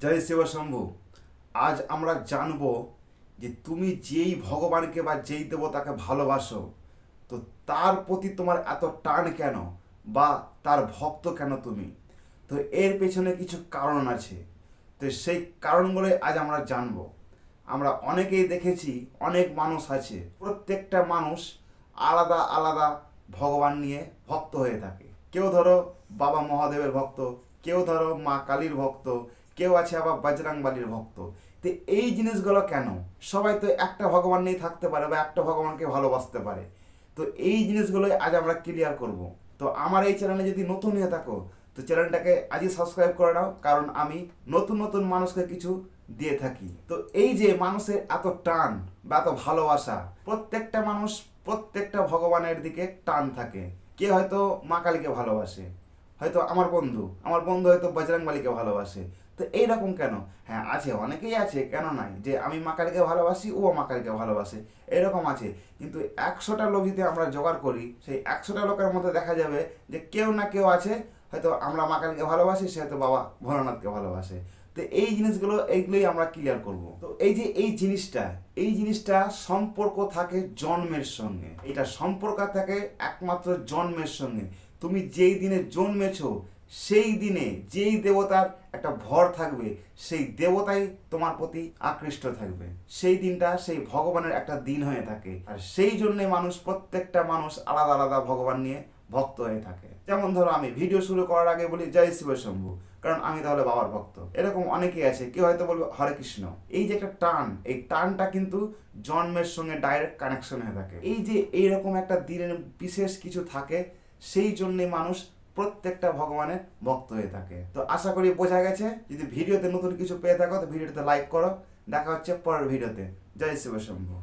জয় শিব শম্ভু। আজ আমরা জানবো যে তুমি যেই ভগবানকে বা যেই দেবতাকে ভালোবাসো, তো তার প্রতি তোমার এত টান কেন, বা তার ভক্ত কেন তুমি। তো এর পেছনে কিছু কারণ আছে। তো সেই কারণগুলোই আজ আমরা জানবো। আমরা অনেকেই দেখেছি, অনেক মানুষ আছে, প্রত্যেকটা মানুষ আলাদা আলাদা ভগবান নিয়ে ভক্ত হয়ে থাকে। কেউ ধরো বাবা মহাদেবের ভক্ত, কেউ ধরো মা কালীর ভক্ত, কেউ আছে আবার বজরংবলীর ভক্ত। তো এই জিনিসগুলো কেন? সবাই তো একটা ভগবান নিয়ে থাকতে পারে বা একটা ভগবানকে ভালোবাসতে পারে। তো এই জিনিসগুলোই আজ আমরা ক্লিয়ার করব। তো আমার এই চ্যানেলে যদি নতুন হয়ে থাকো, তো চ্যানেলটাকে আজই সাবস্ক্রাইব করে নাও, কারণ আমি নতুন নতুন মানুষকে কিছু দিয়ে থাকি। তো এই যে মানুষের এত টান বা এত ভালোবাসা, প্রত্যেকটা মানুষ প্রত্যেকটা ভগবানের দিকে টান থাকে। কে হয়তো মা কালীকে ভালোবাসে, হয়তো আমার বন্ধু হয়তো বজরংবলীকে ভালোবাসে। তো এইরকম কেন? হ্যাঁ আছে, অনেকেই আছে, কেন নাই, যে আমি মা কালীকে ভালোবাসি, ও মা কালীকে ভালোবাসে, এরকম আছে। কিন্তু 100টা লোক যদি আমরা জোগাড় করি, সেই 100টা লোকের মধ্যে দেখা যাবে যে কেউ না কেউ আছে, হয়তো আমরা মা কালীকে ভালোবাসি, সে হয়তো বাবা ভোলানাথকে ভালোবাসে। তো এই জিনিসগুলো, এইগুলোই আমরা ক্লিয়ার করব। তো এই যে এই জিনিসটা সম্পর্ক থাকে জন্মের সঙ্গে। এটা সম্পর্ক থাকে একমাত্র জন্মের সঙ্গে। তুমি যেই দিনে জন্মেছো, সেই দিনে যেই দেবতার একটা ভর থাকবে, সেই দেবতাই তোমার প্রতি আকৃষ্ট থাকবে। সেই দিনটা সেই ভগবানের একটা দিন হয়ে থাকে। আর সেই জন্যে প্রত্যেকটা মানুষ আলাদা আলাদা ভগবান নিয়ে ভক্ত হয়ে থাকে। যেমন ধরো আমি ভিডিও শুরু করার আগে বলি জয় শিব শম্ভু, কারণ আমি তাহলে বাবার ভক্ত। এরকম অনেকেই আছে, কেউ হয়তো বলবে হরে কৃষ্ণ। এই যে একটা টান, এই টানটা কিন্তু জন্মের সঙ্গে ডাইরেক্ট কানেকশন হয়ে থাকে। এই যে এইরকম একটা দিনের বিশেষ কিছু থাকে, সেই জন্যে মানুষ প্রত্যেকটা ভগবানের ভক্ত হয়ে থাকে। তো আশা করি বোঝা গেছে। যদি ভিডিওতে নতুন কিছু পেয়ে থাকো, তো ভিডিওতে লাইক করো। দেখা হচ্ছে পরের ভিডিওতে। জয় শিব শম্ভু।